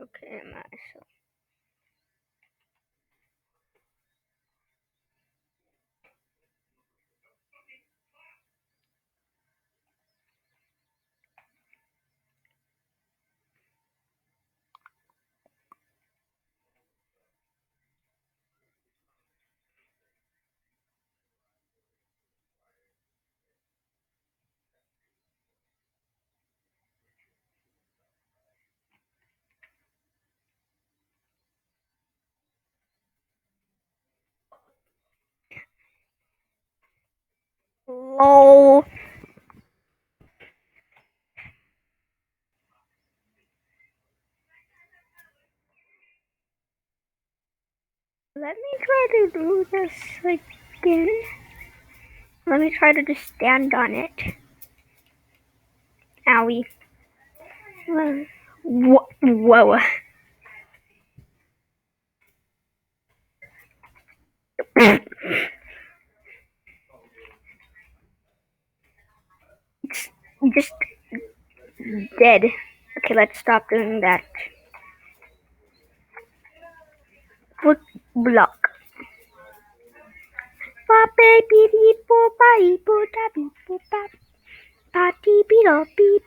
Okay, nice. Oh, let me try to do this again. Let me try to just stand on it. Owie. Whoa. Just dead. Okay, let's stop doing that. Foot block. Party beat up, beat